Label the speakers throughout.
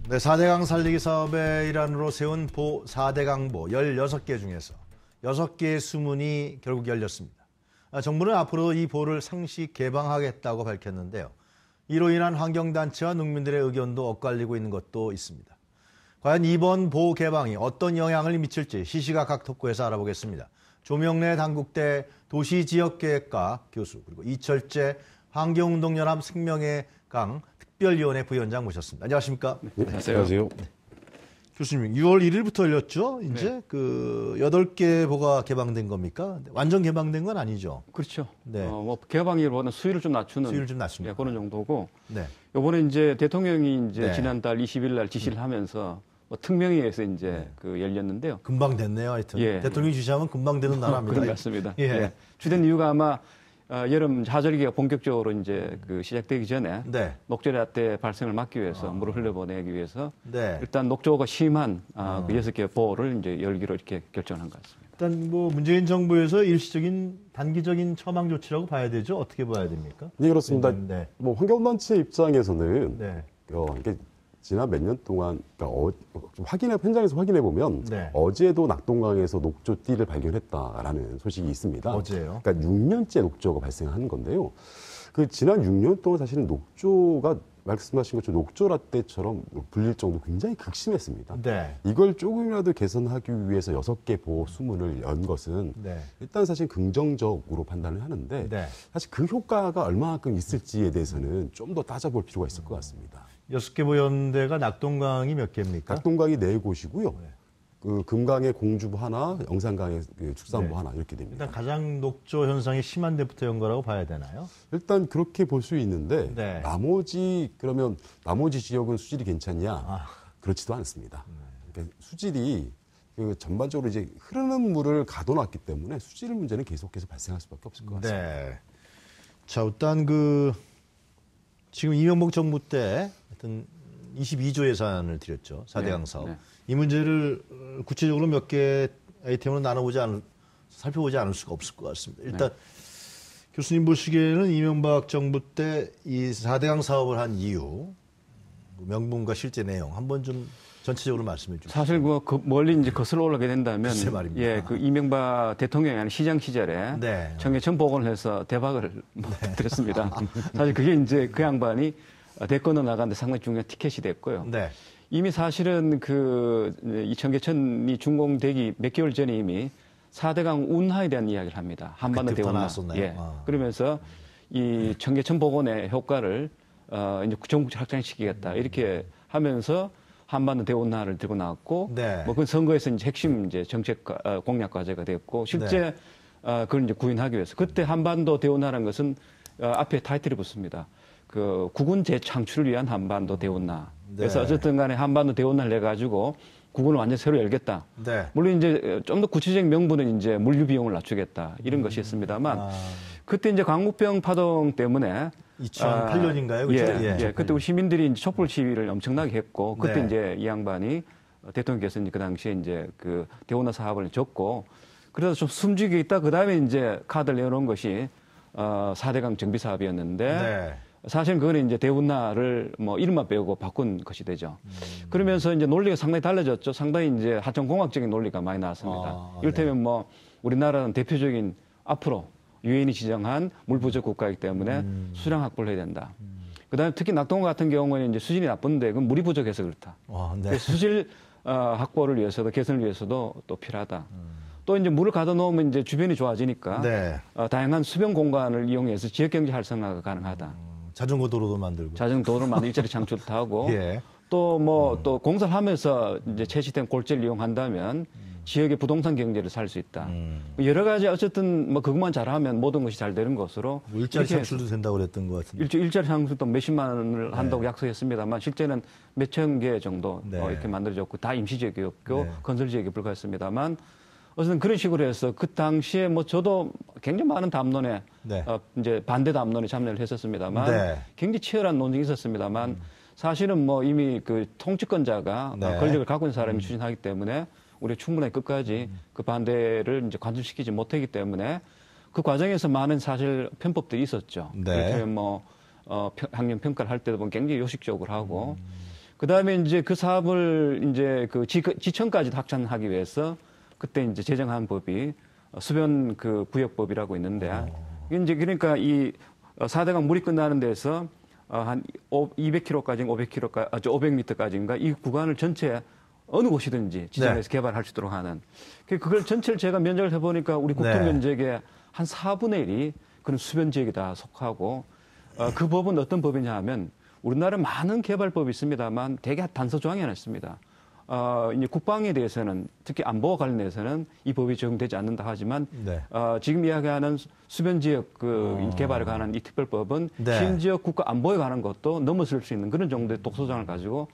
Speaker 1: 네, 4대강 살리기 사업의 일환으로 세운 4대강보 16개 중에서 6개의 수문이 결국 열렸습니다. 정부는 앞으로 이 보를 상시 개방하겠다고 밝혔는데요. 이로 인한 환경단체와 농민들의 의견도 엇갈리고 있는 것도 있습니다. 과연 이번 보 개방이 어떤 영향을 미칠지 시시각각 톡구에서 알아보겠습니다. 조명래 단국대 도시지역계획과 교수, 그리고 이철재 환경운동연합 생명의 강 특별위원회 부위원장 모셨습니다. 안녕하십니까?
Speaker 2: 네, 안녕하세요.
Speaker 1: 네. 교수님, 6월 1일부터 열렸죠? 이제
Speaker 2: 네.
Speaker 1: 그 8개 보가 개방된 겁니까? 완전 개방된 건 아니죠?
Speaker 2: 그렇죠.
Speaker 1: 네.
Speaker 2: 뭐 개방일보다는 수위를 좀 낮추는
Speaker 1: 낮춥니다.
Speaker 2: 그런 정도고.
Speaker 1: 네.
Speaker 2: 이번에 이제 대통령이 이제
Speaker 1: 네.
Speaker 2: 지난달 20일 날 지시를 하면서 뭐 특명위에서 이제 그 열렸는데요.
Speaker 1: 금방 됐네요, 하여튼.
Speaker 2: 예.
Speaker 1: 대통령이 지시하면 금방 되는 나라입니다.
Speaker 2: 그런 것 같습니다.
Speaker 1: 예.
Speaker 2: 예. 주된 이유가 아마 여름 하절기가 본격적으로 이제 그 시작되기 전에
Speaker 1: 네.
Speaker 2: 녹조리 때 발생을 막기 위해서 물을 흘려보내기 위해서
Speaker 1: 네.
Speaker 2: 일단 녹조가 심한 그 6개 보를 이제 열기로 이렇게 결정한 것 같습니다.
Speaker 1: 일단 뭐 문재인 정부에서 일시적인 단기적인 처방 조치라고 봐야 되죠? 어떻게 봐야 됩니까?
Speaker 3: 네, 그렇습니다.
Speaker 1: 네.
Speaker 3: 뭐 환경단체 입장에서는
Speaker 1: 네.
Speaker 3: 이게 지난 몇 년 동안 좀 현장에서 확인해 보면
Speaker 1: 네.
Speaker 3: 어제도 낙동강에서 녹조띠를 발견했다라는 소식이 있습니다.
Speaker 1: 어제요?
Speaker 3: 그러니까 6년째 녹조가 발생한 건데요. 그 지난 6년 동안 사실은 녹조가 말씀하신 것처럼 녹조라떼처럼 불릴 정도 굉장히 극심했습니다.
Speaker 1: 네.
Speaker 3: 이걸 조금이라도 개선하기 위해서 6개 보호 수문을 연 것은
Speaker 1: 네.
Speaker 3: 일단 사실 긍정적으로 판단을 하는데
Speaker 1: 네.
Speaker 3: 사실 그 효과가 얼마만큼 있을지에 대해서는 좀 더 따져볼 필요가 있을 것 같습니다.
Speaker 1: 6개 보연대가 낙동강이 몇 개입니까?
Speaker 3: 낙동강이 4곳이고요.
Speaker 1: 네.
Speaker 3: 그 금강의 공주보 하나, 영산강의 그 축산보
Speaker 1: 네.
Speaker 3: 하나 이렇게 됩니다.
Speaker 1: 일단 가장 녹조 현상이 심한 데부터 연 거라고 봐야 되나요?
Speaker 3: 일단 그렇게 볼 수 있는데
Speaker 1: 네.
Speaker 3: 나머지 지역은 수질이 괜찮냐? 그렇지도 않습니다. 그러니까 수질이 그 전반적으로 이제 흐르는 물을 가둬놨기 때문에 수질 문제는 계속해서 발생할 수밖에 없을 것 같습니다.
Speaker 1: 네. 자, 일단 지금 이명박 정부 때 하여튼 22조 예산을 들였죠. 4대강
Speaker 2: 네,
Speaker 1: 사업.
Speaker 2: 네.
Speaker 1: 이 문제를 구체적으로 몇 개 아이템으로 살펴보지 않을 수가 없을 것 같습니다. 일단 교수님 보시기에는 이명박 정부 때 이 4대강 사업을 한 이유, 명분과 실제 내용 한번 좀 전체적으로 말씀해 주시죠.
Speaker 2: 사실 멀리 이제 거슬러 올라가게 된다면
Speaker 1: 글쎄 말입니다.
Speaker 2: 예, 그 이명박 대통령이 아니라 시장 시절에
Speaker 1: 네.
Speaker 2: 청계천 복원을 해서 대박을 드렸습니다. 사실 그게 이제 그 양반이 대권으로 나가는데 상당히 중요한 티켓이 됐고요.
Speaker 1: 네.
Speaker 2: 이미 사실은 이 청계천이 준공되기 몇 개월 전에 이미 4대강 운하에 대한 이야기를 합니다. 한반도
Speaker 1: 그때부터
Speaker 2: 대운하.
Speaker 1: 나왔었나요?
Speaker 2: 예.
Speaker 1: 아.
Speaker 2: 그러면서 이 청계천 복원의 효과를 이제 전국적으로 확장시키겠다 이렇게 하면서 한반도 대운하를 들고 나왔고,
Speaker 1: 네.
Speaker 2: 뭐 그 선거에서 이제 핵심 이제 정책 공약 과제가 됐고, 실제 그걸 이제 구현하기 위해서 그때 한반도 대운하라는 것은 앞에 타이틀이 붙습니다. 그 국군 재창출을 위한 한반도 대운하. 그래서
Speaker 1: 네.
Speaker 2: 어쨌든 간에 한반도 대운하를 내 가지고 국군을 완전 새로 열겠다.
Speaker 1: 네.
Speaker 2: 물론 이제 좀 더 구체적인 명분은 이제 물류 비용을 낮추겠다 이런 것이었습니다만 그때 이제 광우병 파동 때문에
Speaker 1: 2008년인가요? 그렇죠?
Speaker 2: 예. 그때 우리 시민들이 이제 촛불 시위를 엄청나게 했고 그때
Speaker 1: 네.
Speaker 2: 이제 이 양반이 대통령께서 이제 그 당시에 이제 그 대운하 사업을 줬고 그래서 좀 숨죽여 있다 그 다음에 이제 카드를 내놓은 것이 4대강 정비 사업이었는데
Speaker 1: 네.
Speaker 2: 사실은 그거는 이제 대운하를 뭐 이름만 빼고 바꾼 것이 되죠. 그러면서 이제 논리가 상당히 달라졌죠. 상당히 이제 하천공학적인 논리가 많이 나왔습니다. 이를테면 뭐 우리나라는 대표적인 앞으로 유엔이 지정한 물 부족 국가이기 때문에 수량 확보를 해야 된다. 그다음에 특히 낙동강 같은 경우는 이제 수질이 나쁜데 그건 물이 부족해서 그렇다.
Speaker 1: 네.
Speaker 2: 그래서 수질 확보를 위해서도 개선을 위해서도 또 필요하다. 또 이제 물을 가둬 놓으면 이제 주변이 좋아지니까
Speaker 1: 네.
Speaker 2: 다양한 수변 공간을 이용해서 지역 경제 활성화가 가능하다.
Speaker 1: 자전거 도로도 만들고.
Speaker 2: 자전거 도로를 만들 일자리 창출도 하고
Speaker 1: 예.
Speaker 2: 또 또 공사를 하면서 이제 채취된 골재를 이용한다면 지역의 부동산 경제를 살 수 있다. 여러 가지 어쨌든 뭐 그것만 잘하면 모든 것이 잘 되는 것으로
Speaker 1: 뭐 일자리 창출도 된다고 그랬던 것 같은데.
Speaker 2: 일자리 창출도 몇십만 원을 한다고 약속했습니다만 실제는 몇천 개 정도
Speaker 1: 네.
Speaker 2: 이렇게 만들어졌고 다 임시지역이었고
Speaker 1: 네.
Speaker 2: 건설 지역에 불과했습니다만 어쨌든 그런 식으로 해서 그 당시에 뭐 저도 굉장히 많은 담론에
Speaker 1: 네.
Speaker 2: 이제 반대 담론에 참여를 했었습니다만
Speaker 1: 네.
Speaker 2: 굉장히 치열한 논쟁이 있었습니다만 사실은 뭐 이미 그 통치권자가
Speaker 1: 네.
Speaker 2: 권력을 갖고 있는 사람이 추진하기 때문에 우리 충분히 끝까지 그 반대를 이제 관철시키지 못하기 때문에 그 과정에서 많은 사실 편법들이 있었죠.
Speaker 1: 네.
Speaker 2: 그렇게 뭐 학령 평가를 할 때도 보면 굉장히 요식적으로 하고 그다음에 이제 그 사업을 이제 그 지천까지 확장하기 위해서 그때 이제 제정한 법이 수변 그 구역법이라고 있는데 이게 이제 그러니까 이 4대강 물이 끝나는 데서 한 200km까지 500m까지인가 이 구간을 전체 어느 곳이든지 지정해서 개발할 수 있도록 하는 그걸 전체를 제가 면적을 해보니까 우리 국토 면적의 한 4분의 1이 그런 수변 지역이 다 속하고 그 법은 어떤 법이냐 하면 우리나라에 많은 개발법이 있습니다만 대개 단서 조항이 하나 있습니다. 이제 국방에 대해서는 특히 안보와 관련해서는 이 법이 적용되지 않는다 하지만 지금 이야기하는 수변 지역 그 개발에 관한 이 특별법은 심지어 국가 안보에 관한 것도 넘어설 수 있는 그런 정도의 독소장을 가지고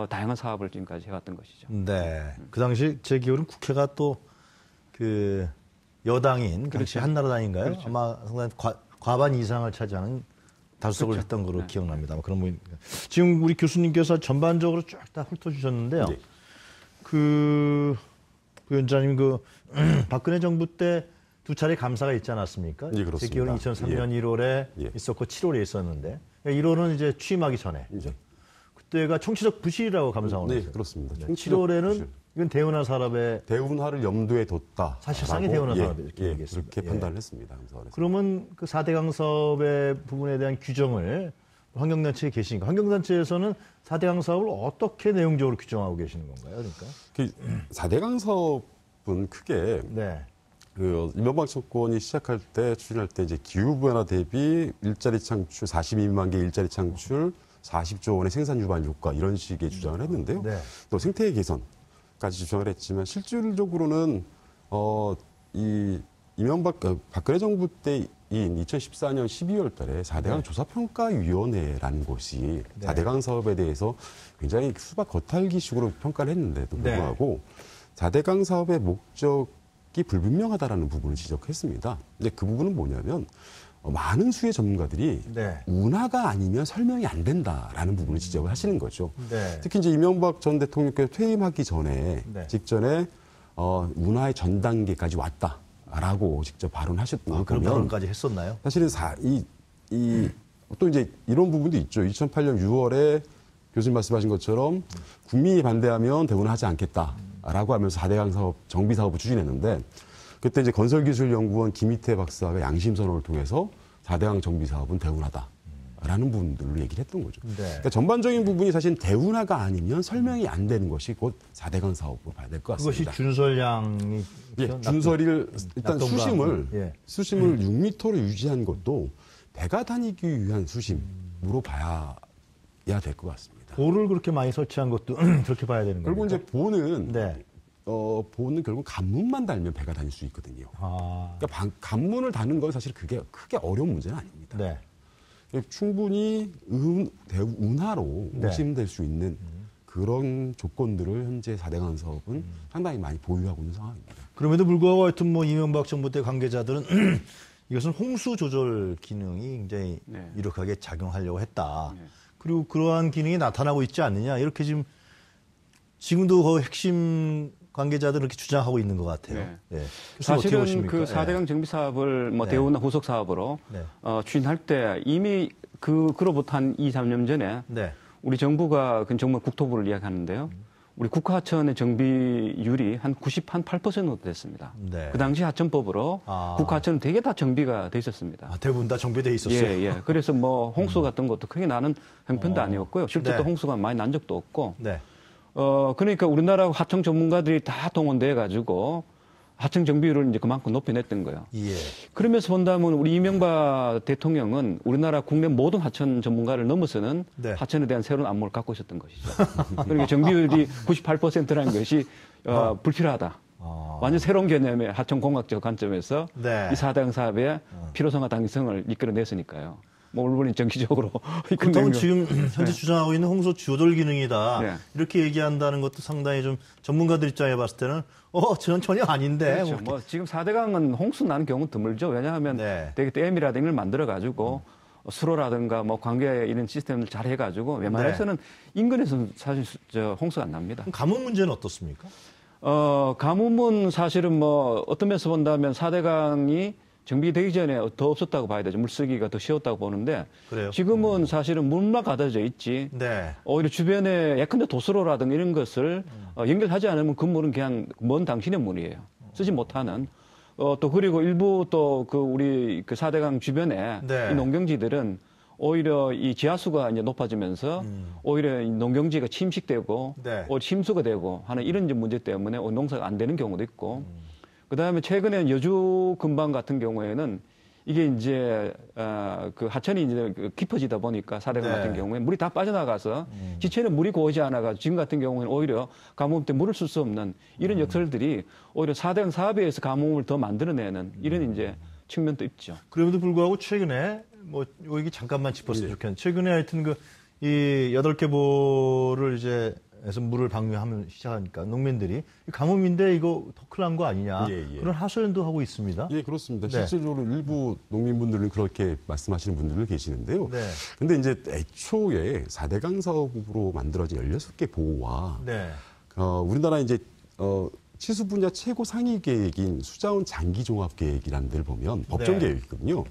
Speaker 2: 다양한 사업을 지금까지 해왔던 것이죠.
Speaker 1: 네. 그 당시 제 기억으로는 국회가 또 그 여당인 그렇죠. 한나라당인가요? 그렇죠. 아마 상당히 과반 이상을 차지하는 다수석을 그렇죠. 했던 걸로 기억납니다. 그런 뭐 지금 우리 교수님께서 전반적으로 쭉 다 훑어주셨는데요. 네. 그 부위원장님 박근혜 정부 때 두 차례 감사가 있지 않았습니까?
Speaker 3: 예, 그렇습니다.
Speaker 1: 제 기억은 2003년 1월에 있었고 7월에 있었는데 1월은 이제 취임하기 전에 그때가 총체적 부실이라고 감사원을 했어요.
Speaker 3: 네, 그렇습니다.
Speaker 1: 7월에는 이건 대운하 산업의
Speaker 3: 대운하를 염두에 뒀다.
Speaker 1: 사실상의 대운하 산업이 이렇게 얘기했습니다.
Speaker 3: 그렇게 판단을 했습니다. 감사원에서.
Speaker 1: 그러면 그 4대강 사업의 부분에 대한 규정을 환경단체에 계시니까 환경단체에서는 4대강 사업을 어떻게 내용적으로 규정하고 계시는 건가요? 그러니까
Speaker 3: 4대강 사업은 크게 그 이명박 정권이 시작할 때 추진할 때 이제 기후 변화 대비 일자리 창출 42만 개 일자리 창출 40조 원의 생산 유발 효과 이런 식의 주장을 했는데요. 또 생태계 개선까지 주장을 했지만 실질적으로는 이 박근혜 정부 때인 2014년 12월 달에 4대강 조사평가위원회라는 곳이 4대강 사업에 대해서 굉장히 수박 겉핥기식으로 평가를 했는데도 불구하고 4대강 사업의 목적이 불분명하다라는 부분을 지적했습니다. 근데 그 부분은 뭐냐면 많은 수의 전문가들이 운하가 아니면 설명이 안 된다라는 부분을 지적을 하시는 거죠. 특히 이제 이명박 전 대통령께서 퇴임하기 전에 직전에 운하의 전 단계까지 왔다라고 직접 발언하셨던 거
Speaker 1: 그런 발언까지 했었나요?
Speaker 3: 사실은 또 이제 이런 부분도 있죠. 2008년 6월에 교수님 말씀하신 것처럼 국민이 반대하면 대운하 하지 않겠다라고 하면서 4대강 사업 정비 사업을 추진했는데. 그때 이제 건설기술연구원 김희태 박사가 양심 선언을 통해서 4대강 정비 사업은 대운하다라는 부분들로 얘기를 했던 거죠. 그러니까 전반적인 부분이 사실 대운하가 아니면 설명이 안 되는 것이 곧 4대강 사업으로 봐야 될 것 같습니다.
Speaker 1: 그것이 준설량이
Speaker 3: 준설을 일단 수심을 6m로 유지한 것도 배가 다니기 위한 수심으로 봐야 될 것 같습니다.
Speaker 1: 보를 그렇게 많이 설치한 것도 그렇게 봐야 되는 거죠.
Speaker 3: 결국 이제 보는 결국 간문만 달면 배가 다닐 수 있거든요. 그러니까 간문을 다는 건 사실 그게 크게 어려운 문제는 아닙니다. 충분히 운하로 오심될 수 있는 그런 조건들을 현재 4대강 사업은 상당히 많이 보유하고 있는 상황입니다.
Speaker 1: 그럼에도 불구하고 하여튼 뭐 이명박 정부 때 관계자들은 이것은 홍수 조절 기능이 굉장히 유력하게 작용하려고 했다. 그리고 그러한 기능이 나타나고 있지 않느냐. 이렇게 지금도 그 핵심 관계자들은 그렇게 주장하고 있는 것 같아요.
Speaker 2: 사실은 그 4대강 정비 사업을 대운하 후속 사업으로 추진할 때 이미 그로부터 한 2, 3년 전에 우리 정부가 정말 국토부를 이야기하는데요. 우리 국가하천의 정비율이 한 98% 정도 됐습니다. 그 당시 하천법으로 국가하천은 되게 다 정비가 돼 있었습니다.
Speaker 1: 대부분 다 정비돼 있었어요.
Speaker 2: 그래서 뭐 홍수 같은 것도 크게 나는 형편도 아니었고요. 실제 또 홍수가 많이 난 적도 없고. 그러니까 우리나라 하청 전문가들이 다 동원돼 가지고 하청 정비율을 이제 그만큼 높여냈던 거예요. 그러면서 본다면 우리 이명박 대통령은 우리나라 국내 모든 하천 전문가를 넘어서는 하천에 대한 새로운 안목을 갖고 있었던 것이죠. 그러니까 정비율이 98%라는 것이 불필요하다. 완전 새로운 개념의 하천 공학적 관점에서 이 4대강 사업의 필요성과 당위성을 이끌어냈으니까요. 뭐 물론 정치적으로
Speaker 1: 그렇다면 지금 현재 주장하고 있는 홍수 조절 기능이다 이렇게 얘기한다는 것도 상당히 좀 전문가들 입장에 봤을 때는 저는 전혀 아닌데
Speaker 2: 그렇죠. 뭐 지금 4대강은 홍수 나는 경우는 드물죠. 왜냐하면 되게 댐이라든가 걸 만들어 가지고 수로라든가 뭐 관계 이런 시스템을 잘 해가지고 웬만해서는 인근에서는 사실 홍수가 안 납니다.
Speaker 1: 가뭄 문제는 어떻습니까?
Speaker 2: 가뭄은 사실은 뭐 어떤 면에서 본다면 4대강이 정비되기 전에 더 없었다고 봐야 되죠. 물쓰기가 더 쉬웠다고 보는데
Speaker 1: 그래요?
Speaker 2: 지금은 사실은 물만 가둬져 있지.
Speaker 1: 네.
Speaker 2: 오히려 주변에 예컨대 도수로라든가 이런 것을 연결하지 않으면 그 물은 그냥 먼 당신의 물이에요. 쓰지 못하는. 또 그리고 일부 또 그 우리 그 4대강 주변에
Speaker 1: 네.
Speaker 2: 이 농경지들은 오히려 이 지하수가 이제 높아지면서 오히려 이 농경지가 침식되고
Speaker 1: 네.
Speaker 2: 침수가 되고 하는 이런 이제 문제 때문에 농사가 안 되는 경우도 있고 그다음에 최근에 여주 근방 같은 경우에는 이게 이제 그 하천이 이제 깊어지다 보니까 4대강
Speaker 1: 네.
Speaker 2: 같은 경우에 물이 다 빠져나가서 지체는 물이 고이지 않아가 지금 같은 경우에는 오히려 가뭄 때 물을 쓸 수 없는 이런 역설들이 오히려 4대강 사업에 의해서 가뭄을 더 만들어내는 이런 이제 측면도 있죠.
Speaker 1: 그럼에도 불구하고 최근에 뭐 여기 잠깐만 짚었으면 좋겠는데 최근에 하여튼 그 이 8개 보를 이제 해서 물을 방류하면 시작하니까 농민들이 가뭄인데 이거 더 큰일 난 거 아니냐 그런 하소연도 하고 있습니다.
Speaker 3: 예, 그렇습니다.
Speaker 1: 네.
Speaker 3: 실질적으로 일부 농민분들은 그렇게 말씀하시는 분들도 계시는데요.
Speaker 1: 네.
Speaker 3: 근데 이제 애초에 4대강 사업으로 만들어진 16개 보호와
Speaker 1: 네.
Speaker 3: 우리나라 이제 치수 분야 최고 상위 계획인 수자원 장기 종합 계획이라는 데를 보면 법정
Speaker 1: 네.
Speaker 3: 계획이거든요.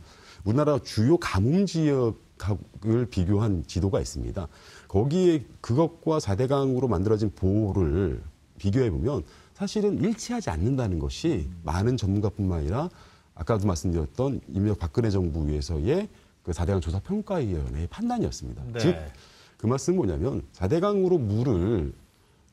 Speaker 3: 우리나라 주요 가뭄 지역을 비교한 지도가 있습니다. 거기에 그것과 4대강으로 만들어진 보호를 비교해 보면 사실은 일치하지 않는다는 것이 많은 전문가뿐만 아니라 아까도 말씀드렸던 이명박 박근혜 정부에서의 그 4대강 조사평가위원회의 판단이었습니다.
Speaker 1: 네.
Speaker 3: 즉, 그 말씀은 뭐냐면 4대강으로 물을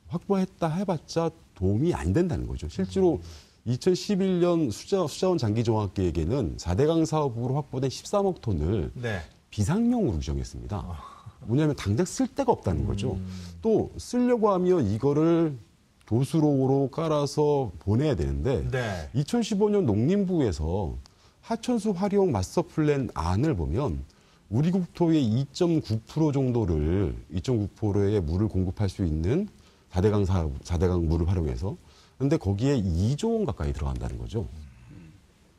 Speaker 3: 확보했다 해봤자 도움이 안 된다는 거죠. 실제로 2011년 수자원 장기종합계획에는 4대강 사업으로 확보된 13억 톤을
Speaker 1: 네.
Speaker 3: 비상용으로 규정했습니다. 뭐냐면 당장 쓸 데가 없다는 거죠. 또 쓰려고 하면 이거를 도수로로 깔아서 보내야 되는데
Speaker 1: 네.
Speaker 3: 2015년 농림부에서 하천수 활용 마스터 플랜 안을 보면 우리 국토의 2.9% 정도를 2.9%의 물을 공급할 수 있는 4대강 물을 활용해서 근데 거기에 2조 원 가까이 들어간다는 거죠.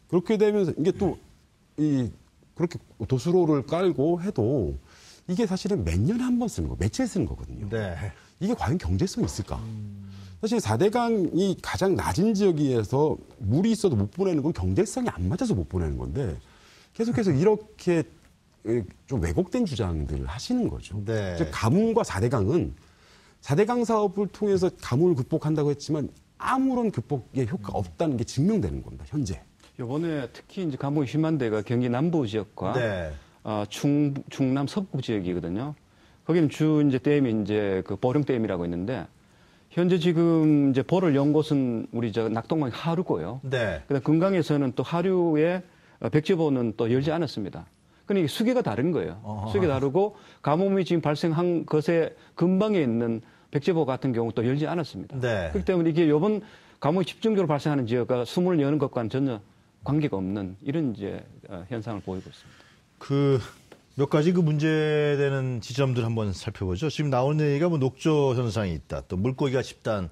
Speaker 3: 그렇게 되면서 이게 또 그렇게 도수로를 깔고 해도 이게 사실은 몇 년에 한 번 쓰는 거, 며칠 쓰는 거거든요.
Speaker 1: 네.
Speaker 3: 이게 과연 경제성이 있을까? 사실 4대강이 가장 낮은 지역에서 물이 있어도 못 보내는 건 경제성이 안 맞아서 못 보내는 건데 계속해서 이렇게 좀 왜곡된 주장들을 하시는 거죠.
Speaker 1: 네.
Speaker 3: 즉 가뭄과 4대강은 4대강 사업을 통해서 가뭄을 극복한다고 했지만 아무런 극복의 효과가 없다는 게 증명되는 겁니다. 현재.
Speaker 2: 이번에 특히 이제 가뭄이 심한 데가 경기 남부 지역과
Speaker 1: 네.
Speaker 2: 충남 서부 지역이거든요. 거기는 주 이제 댐이 이제 그 보령댐이라고 있는데 현재 지금 이제 보를 연 곳은 우리 저 낙동강 하류고요.
Speaker 1: 네.
Speaker 2: 그다음 금강에서는 또 하류에 백제보는 또 열지 않았습니다. 그러니까 수계가 다른 거예요. 수계가 다르고 가뭄이 지금 발생한 것에 근방에 있는 백제보 같은 경우 또 열지 않았습니다.
Speaker 1: 네.
Speaker 2: 그렇기 때문에 이게 이번 가뭄이 집중적으로 발생하는 지역과 수문을 여는 것과는 전혀 관계가 없는 이런 이제 현상을 보이고 있습니다.
Speaker 1: 몇 가지 그 문제되는 지점들 한번 살펴보죠. 지금 나오는 얘기가 뭐 녹조 현상이 있다. 또 물고기가 집단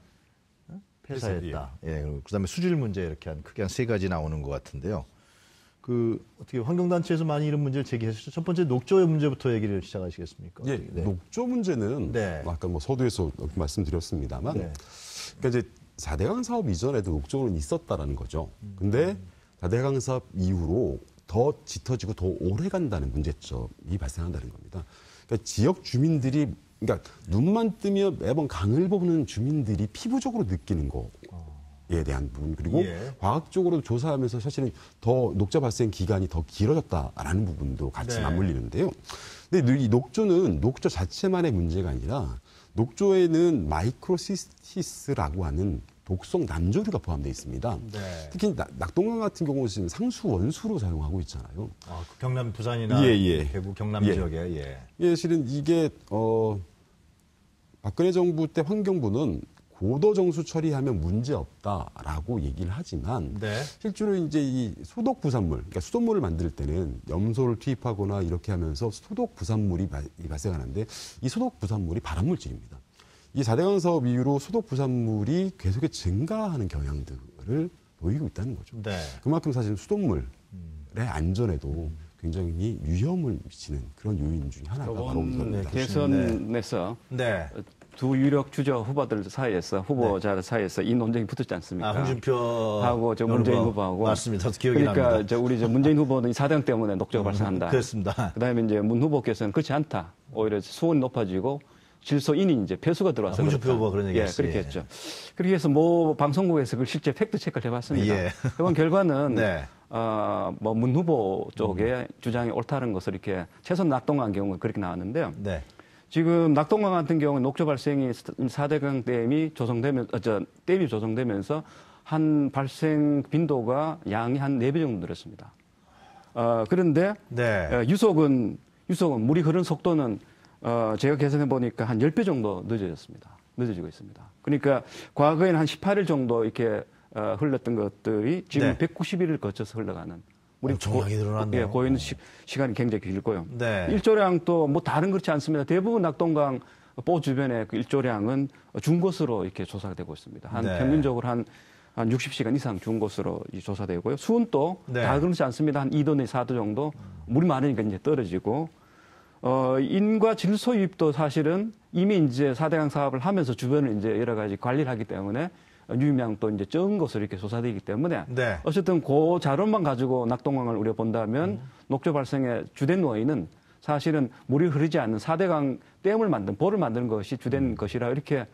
Speaker 1: 폐사했다. 예. 그다음에 수질 문제 이렇게 크게 한 3가지 나오는 것 같은데요. 어떻게 환경단체에서 많이 이런 문제를 제기했죠. 첫 번째 녹조의 문제부터 얘기를 시작하시겠습니까?
Speaker 3: 예,
Speaker 1: 네.
Speaker 3: 녹조 문제는
Speaker 1: 네.
Speaker 3: 아까 뭐 서두에서 말씀드렸습니다만,
Speaker 1: 네.
Speaker 3: 그러니까 이제 4대강 사업 이전에도 녹조는 있었다라는 거죠. 근데 4대강 사업 이후로 더 짙어지고 더 오래 간다는 문제점이 발생한다는 겁니다. 그러니까 지역 주민들이 그러니까 눈만 뜨면 매번 강을 보는 주민들이 피부적으로 느끼는 거에 대한 부분 그리고 과학적으로 조사하면서 사실은 더 녹조 발생 기간이 더 길어졌다라는 부분도 같이 맞물리는데요. 근데 이 녹조는 녹조 자체만의 문제가 아니라 녹조에는 마이크로시스티스라고 하는 독성 남조류가 포함되어 있습니다.
Speaker 1: 네.
Speaker 3: 특히 낙동강 같은 경우는 지금 상수 원수로 사용하고 있잖아요.
Speaker 1: 그 경남 부산이나 대구 경남 지역에
Speaker 3: 예, 실은 이게 박근혜 정부 때 환경부는 고도정수 처리하면 문제 없다라고 얘기를 하지만 실제로 이제 이 소독 부산물, 그러니까 수돗물을 만들 때는 염소를 투입하거나 이렇게 하면서 소독 부산물이 발생하는데 이 소독 부산물이 발암물질입니다. 이 4대강 사업 이후로 소독 부산물이 계속해서 증가하는 경향들을 보이고 있다는 거죠. 그만큼 사실 수돗물의 안전에도 굉장히 위험을 미치는 그런 요인 중에 하나가 바로 이겁니다.
Speaker 2: 대선에서 두 유력 주저 후보들 사이에서 후보자 사이에서 이 논쟁이 붙었지 않습니까?
Speaker 1: 홍준표
Speaker 2: 하고 저 문재인 후보하고
Speaker 1: 맞습니다. 기억이
Speaker 2: 그러니까
Speaker 1: 납니다.
Speaker 2: 우리 문재인 후보는 이 사당 때문에 녹조가 발생한다.
Speaker 1: 그렇습니다.
Speaker 2: 그다음에 이제 문 후보께서는 그렇지 않다. 오히려 수온이 높아지고 질소인이 이제 폐수가 들어와서
Speaker 1: 홍준표 후보가 그런 얘기 했어요.
Speaker 2: 그렇게 했죠. 그렇게 해서 뭐 방송국에서 그 실제 팩트 체크를 해봤습니다. 해본 결과는
Speaker 1: 네.
Speaker 2: 뭐 문 후보 쪽의 주장이 옳다는 것을 이렇게 최선 낙동강 경우는 그렇게 나왔는데요.
Speaker 1: 네.
Speaker 2: 지금 낙동강 같은 경우는 녹조 발생이 4대강 댐이 조성되면서 한 발생 빈도가 양이 한 4배 정도 늘었습니다. 그런데
Speaker 1: 네.
Speaker 2: 유속은 물이 흐르는 속도는 제가 계산해 보니까 한 10배 정도 늦어지고 있습니다. 그러니까 과거에는 한 18일 정도 이렇게 흘렀던 것들이 지금
Speaker 1: 네.
Speaker 2: 190일을 거쳐서 흘러가는.
Speaker 1: 엄청나게 늘어났네요.
Speaker 2: 고이는 시간이 굉장히 길고요.
Speaker 1: 네.
Speaker 2: 일조량도 뭐 다른 그렇지 않습니다. 대부분 낙동강 보 주변의 그 일조량은 준 것으로 이렇게 조사가 되고 있습니다.
Speaker 1: 네.
Speaker 2: 평균적으로 한 60시간 이상 준 것으로 조사되고요. 수온도
Speaker 1: 네.
Speaker 2: 다 그렇지 않습니다. 한 2도 내지 4도 정도 물이 많으니까 이제 떨어지고 인과 질소 유입도 사실은 이미 이제 4대강 사업을 하면서 주변을 이제 여러 가지 관리를 하기 때문에 유입량도 이제 적은 것으로 이렇게 조사되기 때문에
Speaker 1: 네.
Speaker 2: 어쨌든 그 자료만 가지고 낙동강을 우리가 본다면 녹조 발생의 주된 원인은 사실은 물이 흐르지 않는 4대강 댐을 보를 만드는 것이 주된 것이라 이렇게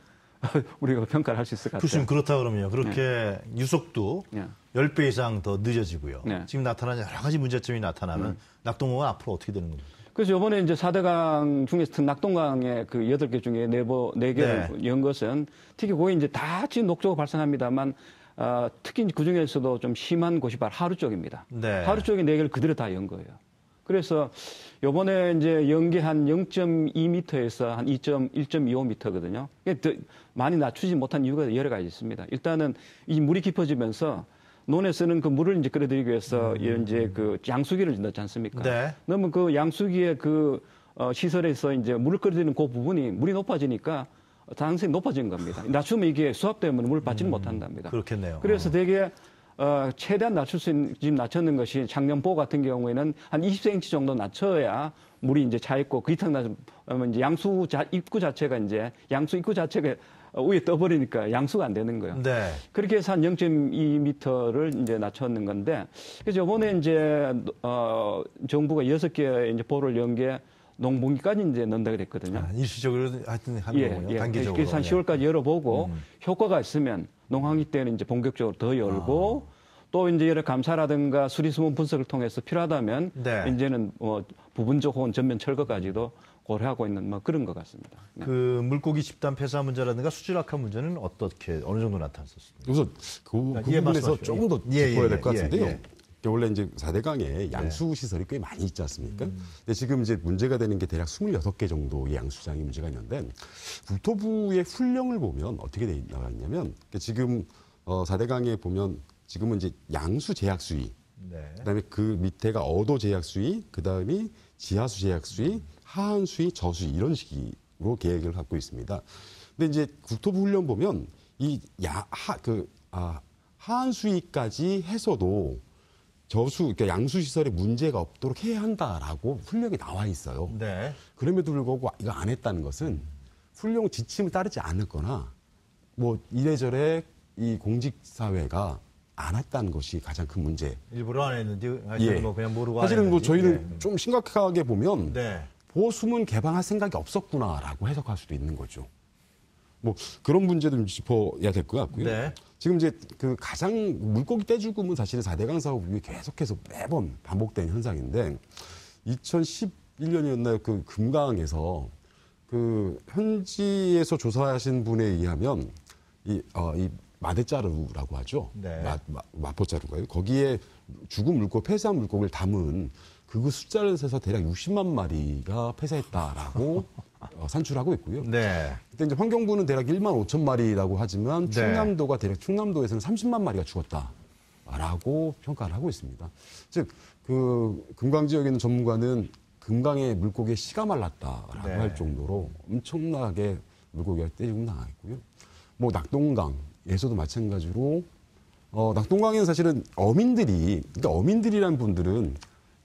Speaker 2: 우리가 평가를 할 수 있을 것 같아요.
Speaker 1: 교수님 그렇다 그러면요. 그렇게 유속도
Speaker 2: 네.
Speaker 1: 10배 이상 더 늦어지고요.
Speaker 2: 네.
Speaker 1: 지금 나타나는 여러 가지 문제점이 나타나면 낙동강은 앞으로 어떻게 되는 겁니까?
Speaker 2: 그래서 이번에 이제 4대강 중에서 낙동강의 그 8개 중에 4개를 연 것은 특히 거기 이제 다 지금 녹조가 발생합니다만 특히 그 중에서도 좀 심한 곳이 바로 하루 쪽입니다.
Speaker 1: 네.
Speaker 2: 하루 쪽에 4개를 그대로 다 연 거예요. 그래서 요번에 이제 연계 한 0.2m에서 한 1.25m거든요. 많이 낮추지 못한 이유가 여러 가지 있습니다. 일단은 이 물이 깊어지면서 논에 쓰는 그 물을 이제 끌어들이기 위해서 이제 그 양수기를 넣지 않습니까?
Speaker 1: 네.
Speaker 2: 그러면 그 양수기의 그 시설에서 이제 물을 끌어들이는 그 부분이 물이 높아지니까 당연히 높아진 겁니다. 낮추면 이게 수압 때문에 물을 받지는 못한답니다.
Speaker 1: 그렇겠네요.
Speaker 2: 그래서 되게 최대한 낮출 수 있는, 지금 낮췄는 것이 작년보 같은 경우에는 한 20cm 정도 낮춰야 물이 이제 차 있고 그 이상 낮으면 이제 양수 입구 자체가 위에 떠버리니까 양수가 안 되는 거예요.
Speaker 1: 네.
Speaker 2: 그렇게 해서 한 0.2m를 이제 낮췄는 건데, 그래서 이번에 이제, 정부가 6개 이제 보를 연 게 농번기까지 이제 넣는다고 그랬거든요.
Speaker 1: 일시적으로 하여튼 하는 거군요. 단기적으로.
Speaker 2: 그래서 한 10월까지 열어보고 효과가 있으면 농항기 때는 이제 본격적으로 더 열고 또 이제 여러 감사라든가 수리수문 분석을 통해서 필요하다면
Speaker 1: 네.
Speaker 2: 이제는 부분적 혹은 전면 철거까지도 고려하고 있는 뭐 그런 것 같습니다. 네.
Speaker 1: 그 물고기 집단 폐사 문제라든가 수질 악화 문제는 어느 정도 나타났었습니다.
Speaker 3: 우선 그 부분에서
Speaker 1: 말씀하십시오.
Speaker 3: 조금 더
Speaker 1: 예,
Speaker 3: 짚어야
Speaker 1: 예,
Speaker 3: 될 것
Speaker 1: 예,
Speaker 3: 같은데요.
Speaker 1: 예.
Speaker 3: 원래 이제 4대강에 양수 시설이 꽤 많이 있지 않습니까? 근데 지금 이제 문제가 되는 게 대략 26개 정도의 양수장이 문제가 있는데 국토부의 훈령을 보면 어떻게 돼 나와 있냐면 지금 4대강에 보면 지금은 이제 양수 제약 수위,
Speaker 1: 네.
Speaker 3: 그다음에 그 밑에가 어도 제약 수위, 그다음이 지하수 제약 수위, 하한 수위, 저수위 이런 식으로 계획을 갖고 있습니다. 근데 이제 국토부 훈련 보면 이 하한 수위까지 해서도 그러니까 양수 시설에 문제가 없도록 해야 한다라고 훈령이 나와 있어요.
Speaker 1: 네.
Speaker 3: 그럼에도 불구하고 이거 안 했다는 것은 훈령 지침을 따르지 않았거나 뭐 이래저래 이 공직사회가 안 했다는 것이 가장 큰 문제.
Speaker 1: 일부러 안 했는지
Speaker 3: 예.
Speaker 1: 뭐 그냥 모르고
Speaker 3: 사실은
Speaker 1: 안
Speaker 3: 뭐
Speaker 1: 했는지.
Speaker 3: 저희는
Speaker 1: 예.
Speaker 3: 좀 심각하게 보면
Speaker 1: 네.
Speaker 3: 보수문 개방할 생각이 없었구나라고 해석할 수도 있는 거죠. 뭐 그런 문제도 좀 짚어야 될 것 같고요.
Speaker 1: 네.
Speaker 3: 지금 이제 그 가장 물고기 떼죽음은 사실은 4대강 사업이 계속해서 매번 반복되는 현상인데 2011년이었나요? 그 금강에서 그 현지에서 조사하신 분에 의하면 이 마대자루라고 하죠.
Speaker 1: 네.
Speaker 3: 마포자루가요. 거기에 죽은 물고기, 폐사한 물고기를 담은 그 숫자를 세서 대략 60만 마리가 폐사했다라고 산출하고 있고요.
Speaker 1: 네.
Speaker 3: 그때 이제 환경부는 대략 1만 5천 마리라고 하지만
Speaker 1: 네.
Speaker 3: 충남도가 대략 충남도에서는 30만 마리가 죽었다라고 평가를 하고 있습니다. 즉, 그 금강 지역에 있는 전문가는 금강의 물고기의 씨가 말랐다라고
Speaker 1: 네.
Speaker 3: 할 정도로 엄청나게 물고기가 떼지고 나왔고요. 뭐 낙동강에서도 마찬가지로 낙동강에는 사실은 어민들이란 분들은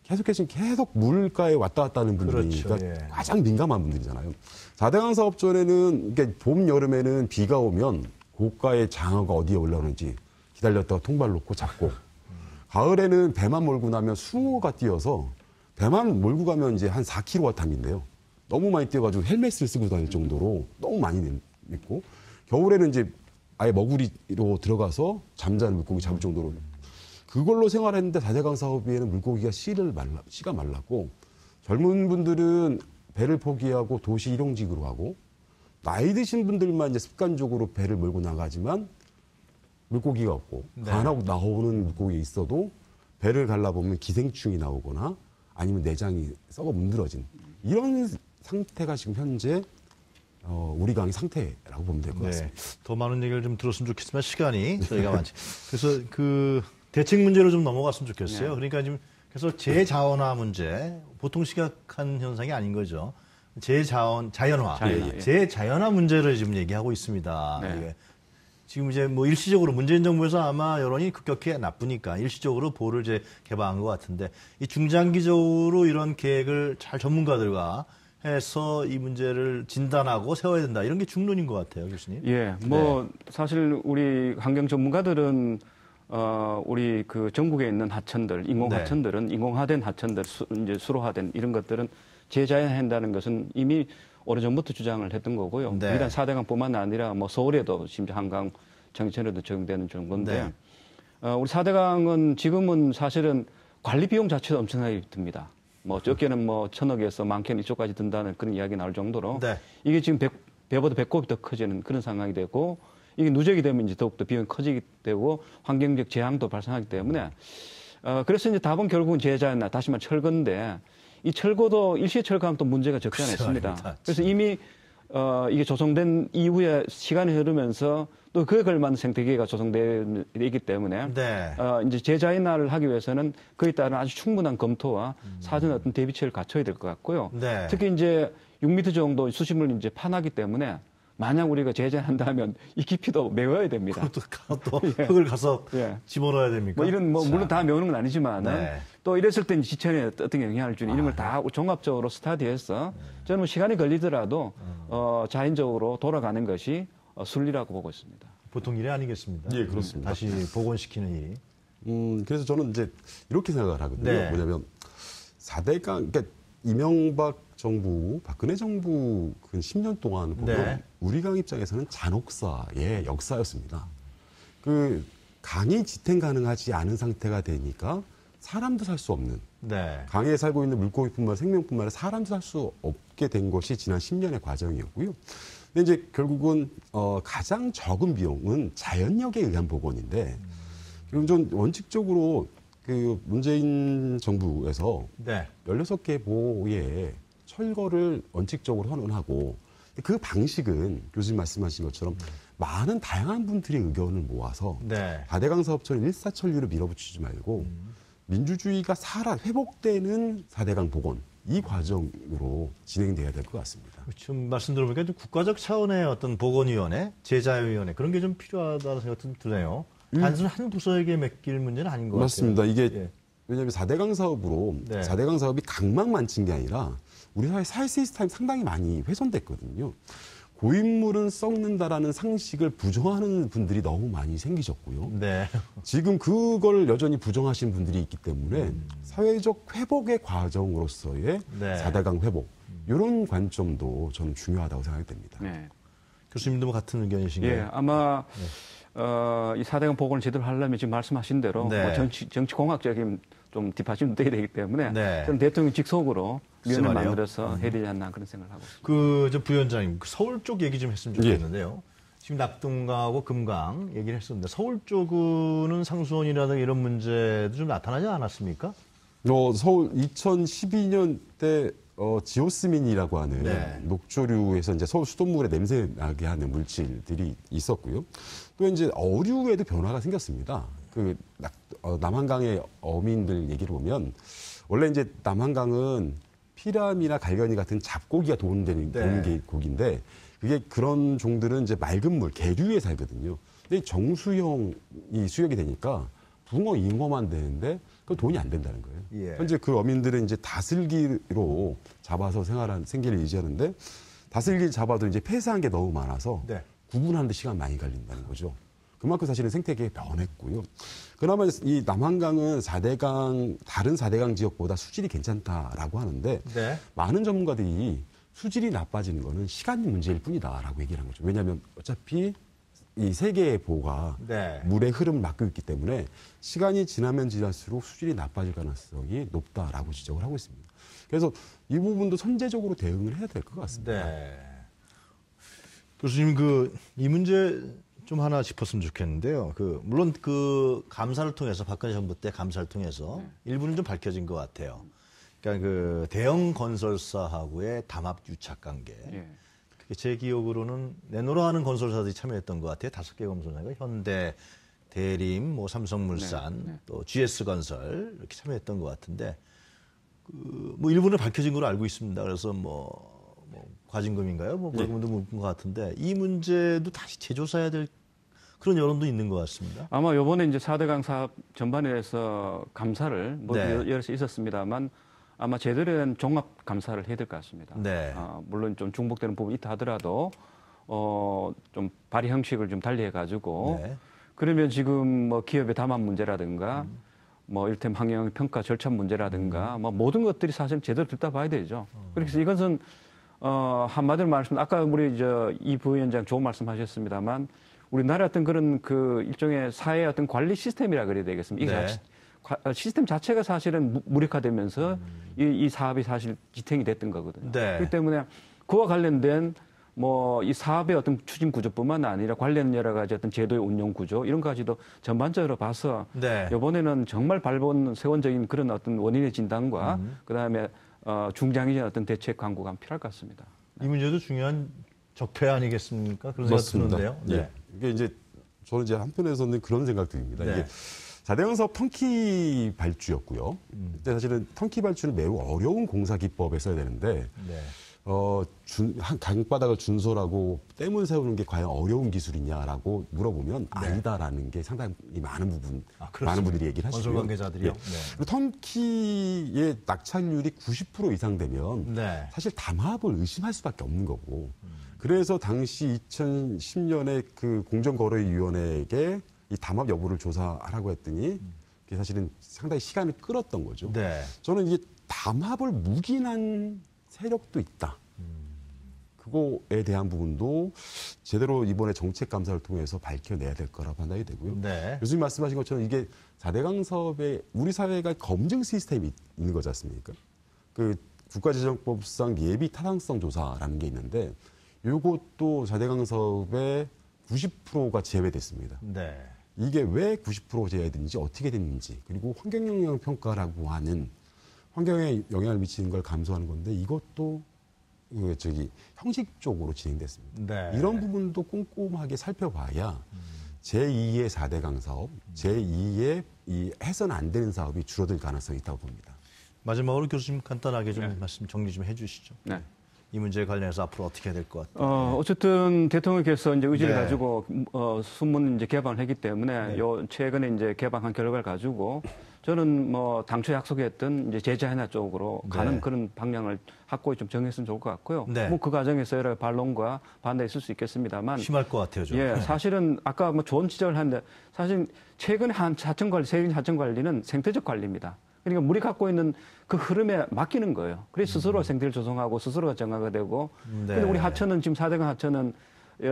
Speaker 3: 계속 물가에 왔다 갔다 하는 분들이
Speaker 1: 그렇죠.
Speaker 3: 그러니까
Speaker 1: 예.
Speaker 3: 가장 민감한 분들이잖아요. 4대강 사업 전에는 그러니까 봄, 여름에는 비가 오면 고가의 장어가 어디에 올라오는지 기다렸다가 통발 놓고 잡고 가을에는 배만 몰고 나면 숭어가 뛰어서 배만 몰고 가면 이제 한 4kg가 담긴데요. 너무 많이 뛰어가지고 헬멧을 쓰고 다닐 정도로 너무 많이 있고 겨울에는 이제 아예 머구리로 들어가서 잠자는 물고기 잡을 정도로 그걸로 생활했는데 4대강 사업에는 물고기가 씨가 말랐고 젊은 분들은 배를 포기하고 도시 일용직으로 하고 나이 드신 분들만 이제 습관적으로 배를 몰고 나가지만 물고기가 없고 간혹 나오는 물고기 있어도 배를 갈라보면 기생충이 나오거나 아니면 내장이 썩어 문드러진 이런 상태가 지금 현재 우리 강의 상태라고 보면 될 것 같습니다.
Speaker 1: 더 많은 얘기를 좀 들었으면 좋겠지만 시간이 저희가 많지. 그래서 그 대책 문제로 좀 넘어갔으면 좋겠어요. 그러니까 지금 그래서 재자원화 문제 보통 시각한 현상이 아닌 거죠. 자연화, 재자연화 문제를 지금 얘기하고 있습니다. 이게 지금 이제 뭐 일시적으로 문재인 정부에서 아마 여론이 급격히 나쁘니까 일시적으로 보를 이제 개방한 것 같은데 이 중장기적으로 이런 계획을 잘 전문가들과 해서 이 문제를 진단하고 세워야 된다. 이런 게 중론인 것 같아요, 교수님.
Speaker 2: 예, 뭐 사실 우리 환경 전문가들은 우리 그 전국에 있는 하천들, 인공 하천들은 인공화된 하천들, 이제 수로화된 이런 것들은 재자연화한다는 것은 이미 오래전부터 주장을 했던 거고요. 일단 4대강뿐만 아니라 뭐 서울에도 심지어 한강 정천에도 적용되는 정도인데 우리 4대강은 지금은 사실은 관리 비용 자체도 엄청나게 듭니다. 뭐 적게는 뭐 1,000억에서 많게는 이쪽까지 든다는 그런 이야기 나올 정도로 이게 지금 배보다 배꼽이 더 커지는 그런 상황이 되고 이게 누적이 되면 이제 더욱더 비용이 커지게 되고 환경적 재앙도 발생하기 때문에 그래서 이제 답은 결국은 재자연화 다시 말해 철거인데 이 철거도 일시에 철거하면 또 문제가 적지 않습니다. 그래서 이미 이게 조성된 이후에 시간이 흐르면서 또 그에 걸맞는 생태계가 조성되기 때문에 이제 재자연화를 하기 위해서는 그에 따른 아주 충분한 검토와 사전 어떤 대비책을 갖춰야 될 것 같고요. 특히 이제 6m 정도 수심을 이제 파나기 때문에 만약 우리가 재자연한다면 이 깊이도 메워야 됩니다.
Speaker 1: 그것도 흙을 가서 집어넣어야 됩니까?
Speaker 2: 뭐 이런 물론 다 메우는 건 아니지만 또 이랬을 때 지천에 어떤 영향을 주는 이런 걸 다 종합적으로 스터디해서 저는 뭐 시간이 걸리더라도 자연적으로 돌아가는 것이 순리라고 보고 있습니다.
Speaker 1: 보통 일이 아니겠습니다.
Speaker 3: 예, 그렇습니다.
Speaker 1: 다시 복원시키는 일이.
Speaker 3: 그래서 저는 이제 이렇게 생각을 하거든요. 뭐냐면 4대강, 그러니까 이명박 정부, 박근혜 정부 그 10년 동안 보면 우리 강 입장에서는 잔혹사의 역사였습니다. 그 강이 지탱 가능하지 않은 상태가 되니까 사람도 살 수 없는 강에 살고 있는 물고기뿐만 아니라 생명뿐만 아니라 사람도 살 수 없게 된 것이 지난 10년의 과정이었고요. 근데 이제 결국은 가장 적은 비용은 자연력에 의한 복원인데 그럼 좀 원칙적으로 그 문재인 정부에서 16개 보에 철거를 원칙적으로 헌언하고 그 방식은 교수님 말씀하신 것처럼 많은 다양한 분들의 의견을 모아서 4대강 사업처럼 일사천리로 밀어붙이지 말고 민주주의가 회복되는 4대강 복원 이 과정으로 진행돼야 될 것 같습니다.
Speaker 1: 지금 말씀 들어보니까 좀 국가적 차원의 어떤 복원위원회, 재자유위원회 그런 게 좀 필요하다는 생각이 좀 드네요. 단순 한 부서에게 맡길 문제는 아닌 것
Speaker 3: 맞습니다.
Speaker 1: 같아요.
Speaker 3: 이게 왜냐하면 4대강 사업으로 4대강 사업이 강만 친 게 아니라 우리 사회 시스템이 상당히 많이 훼손됐거든요. 고인물은 썩는다라는 상식을 부정하는 분들이 너무 많이 생기셨고요. 지금 그걸 여전히 부정하시는 분들이 있기 때문에 사회적 회복의 과정으로서의 4대강 회복 이런 관점도 저는 중요하다고 생각이 됩니다.
Speaker 1: 교수님도 뭐 같은 의견이신가요?
Speaker 2: 아마 이 4대강 복원을 제대로 하려면 지금 말씀하신 대로 뭐 정치공학적인 좀 뒷받침도 돼야 되기 때문에 저는 대통령 직속으로 위원회를 만들어서 해야 되지 않나 그런 생각을 하고 있습니다.
Speaker 1: 저 부위원장님, 서울 쪽 얘기 좀 했으면 좋겠는데요. 지금 낙동강하고 금강 얘기를 했었는데 서울 쪽은 상수원이라든가 이런 문제도 좀 나타나지 않았습니까?
Speaker 3: 서울 2012년 때 지오스민이라고 하는 녹조류에서 이제 서울 수돗물에 냄새 나게 하는 물질들이 있었고요. 또 이제 어류에도 변화가 생겼습니다. 그 남한강의 어민들 얘기를 보면 원래 이제 남한강은 피라미나 갈견이 같은 잡고기가 도는 게 고기인데 그게 그런 종들은 이제 맑은 물, 계류에 살거든요. 근데 정수형이 수역이 되니까 붕어, 잉어만 되는데 그 돈이 안 된다는 거예요.
Speaker 1: 예.
Speaker 3: 현재 그 어민들은 이제 다슬기로 잡아서 생계를 유지하는데 다슬기 잡아도 이제 폐사한 게 너무 많아서
Speaker 1: 네.
Speaker 3: 구분하는 데 시간 많이 걸린다는 거죠. 그만큼 사실은 생태계가 변했고요. 그나마 이 남한강은 다른 4대강 지역보다 수질이 괜찮다라고 하는데
Speaker 1: 네.
Speaker 3: 많은 전문가들이 수질이 나빠지는 거는 시간 문제일 뿐이다라고 얘기를 한 거죠. 왜냐하면 어차피 이 세계의 보가
Speaker 1: 네.
Speaker 3: 물의 흐름을 막고 있기 때문에 시간이 지나면 지날수록 수질이 나빠질 가능성이 높다라고 지적을 하고 있습니다. 그래서 이 부분도 선제적으로 대응을 해야 될 것 같습니다.
Speaker 1: 네. 교수님, 이 문제 좀 하나 짚었으면 좋겠는데요. 물론 감사를 통해서, 박근혜 정부 때 감사를 통해서 일부는 좀 밝혀진 것 같아요. 그러니까 대형 건설사하고의 담합 유착 관계.
Speaker 2: 예.
Speaker 1: 그게 제 기억으로는 내노라하는 건설사들이 참여했던 것 같아요. 5개 건설사가 현대, 대림, 삼성물산, 또 GS건설 이렇게 참여했던 것 같은데 일부는 밝혀진 걸로 알고 있습니다. 그래서 과징금인가요? 벌금도 묻은 것 같은데 이 문제도 다시 재조사해야 될 그런 여론도 있는 것 같습니다.
Speaker 2: 아마 요번에 이제 4대강 사업 전반에 대해서 감사를
Speaker 1: 네.
Speaker 2: 여러 있었습니다만 아마 제대로 된 종합 감사를 해야 될 것 같습니다.
Speaker 1: 네.
Speaker 2: 물론 좀 중복되는 부분이 있다 하더라도 좀 발의 형식을 좀 달리해 가지고
Speaker 1: 네.
Speaker 2: 그러면 지금 기업의 담합 문제라든가 이를테면 환경 평가 절차 문제라든가 모든 것들이 사실 제대로 들여다봐야 되죠. 그래서 이것은 한마디로 말씀, 아까 우리 이 부위원장 좋은 말씀하셨습니다만 우리나라 어떤 그런 일종의 사회의 어떤 관리 시스템이라 그래야 되겠습니다.
Speaker 1: 네.
Speaker 2: 시스템 자체가 사실은 무력화되면서 이 사업이 사실 지탱이 됐던 거거든요.
Speaker 1: 네.
Speaker 2: 그렇기 때문에 그와 관련된 이 사업의 어떤 추진 구조뿐만 아니라 관련 여러 가지 어떤 제도의 운영 구조 이런 가지도 전반적으로 봐서
Speaker 1: 네.
Speaker 2: 이번에는 정말 세원적인 그런 어떤 원인의 진단과 그다음에 중장기적인 어떤 대책 강구가 필요할 것 같습니다.
Speaker 1: 이 문제도 중요한 적폐 아니겠습니까? 그런 생각 드는데요. 네.
Speaker 3: 예. 이게 이제 저는 이제 한편에서는 그런 생각 듭니다.
Speaker 1: 네.
Speaker 3: 이게 4대강 사업 턴키 발주였고요. 그때 사실은 턴키 발주는 매우 어려운 공사 기법에 써야 되는데
Speaker 1: 네.
Speaker 3: 강바닥을 준설하고 댐을 세우는 게 과연 어려운 기술이냐라고 물어보면 아니다라는 게 상당히 많은 분들이 얘기를 하시고요.
Speaker 1: 건설 관계자들이요.
Speaker 3: 예.
Speaker 1: 네.
Speaker 3: 그리고 턴키의 낙찰률이 90% 이상 되면
Speaker 1: 네.
Speaker 3: 사실 담합을 의심할 수밖에 없는 거고. 그래서 당시 2010년에 공정거래위원회에게 이 담합 여부를 조사하라고 했더니 그게 사실은 상당히 시간을 끌었던 거죠.
Speaker 1: 네.
Speaker 3: 저는 이게 담합을 묵인한 세력도 있다. 그거에 대한 부분도 제대로 이번에 정책 감사를 통해서 밝혀내야 될 거라고 판단이 되고요.
Speaker 1: 네.
Speaker 3: 교수님 말씀하신 것처럼 이게 4대강 사업에 우리 사회가 검증 시스템이 있는 거지 않습니까? 국가재정법상 예비 타당성 조사라는 게 있는데 이것도 4대강 사업의 90%가 제외됐습니다.
Speaker 1: 네.
Speaker 3: 이게 왜 90% 제외됐는지 어떻게 됐는지 그리고 환경영향 평가라고 하는 환경에 영향을 미치는 걸 감소하는 건데 이것도 형식적으로 진행됐습니다.
Speaker 1: 네.
Speaker 3: 이런 부분도 꼼꼼하게 살펴봐야 제2의 4대강 사업, 제2의 이 해서는 안 되는 사업이 줄어들 가능성이 있다고 봅니다.
Speaker 1: 마지막으로 교수님 간단하게 좀 말씀 정리 좀 해주시죠.
Speaker 2: 네.
Speaker 1: 이 문제에 관련해서 앞으로 어떻게 해야 될 것 같아요?
Speaker 2: 어쨌든 대통령께서 이제 의지를
Speaker 1: 네.
Speaker 2: 가지고 순문 이제 개방을 했기 때문에 최근에 이제 개방한 결과를 가지고 저는 당초 약속했던 이제 제자 하나 쪽으로 가는 그런 방향을 확고히 좀 정했으면 좋을 것 같고요.
Speaker 1: 네.
Speaker 2: 그 과정에서 여러 반론과 반대 있을 수 있겠습니다만.
Speaker 1: 심할 것 같아요, 좀.
Speaker 2: 예, 사실은 아까 좋은 지적을 하는데 사실 최근에 세균 하천 관리는 생태적 관리입니다. 그러니까 물이 갖고 있는 그 흐름에 맡기는 거예요. 그래서 스스로 생태를 조성하고 스스로가 정화가 되고.
Speaker 1: 네.
Speaker 2: 근데 우리 하천은 지금 4대강 하천은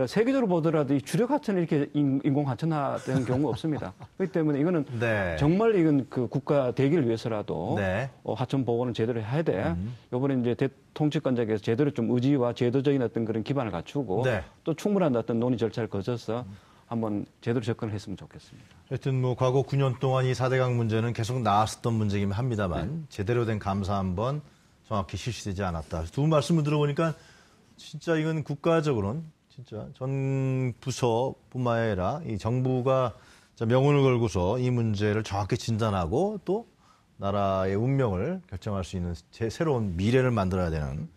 Speaker 2: 세계적으로 보더라도 이 주력 하천이 이렇게 인공 하천화된 경우가 없습니다. 그렇기 때문에 이거는
Speaker 1: 네.
Speaker 2: 정말 이건 국가 대기를 위해서라도
Speaker 1: 네.
Speaker 2: 하천 보호는 제대로 해야 돼. 이번에 이제 통치권자께서 제대로 좀 의지와 제도적인 어떤 그런 기반을 갖추고
Speaker 1: 네.
Speaker 2: 또 충분한 어떤 논의 절차를 거쳐서 한번 제대로 접근을 했으면 좋겠습니다.
Speaker 1: 하여튼 과거 9년 동안 이 4대강 문제는 계속 나왔었던 문제이긴 합니다만 제대로 된 감사 한번 정확히 실시되지 않았다. 두 분 말씀을 들어보니까 진짜 이건 국가적으로는 진짜 전 부서뿐만 아니라 이 정부가 명운을 걸고서 이 문제를 정확히 진단하고 또 나라의 운명을 결정할 수 있는 새로운 미래를 만들어야 되는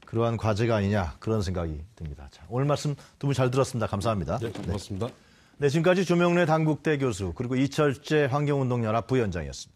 Speaker 1: 그러한 과제가 아니냐 그런 생각이 듭니다. 자, 오늘 말씀 두 분 잘 들었습니다. 감사합니다.
Speaker 3: 네, 고맙습니다.
Speaker 1: 네, 지금까지 조명래 당국대 교수 그리고 이철재 환경운동연합 부위원장이었습니다.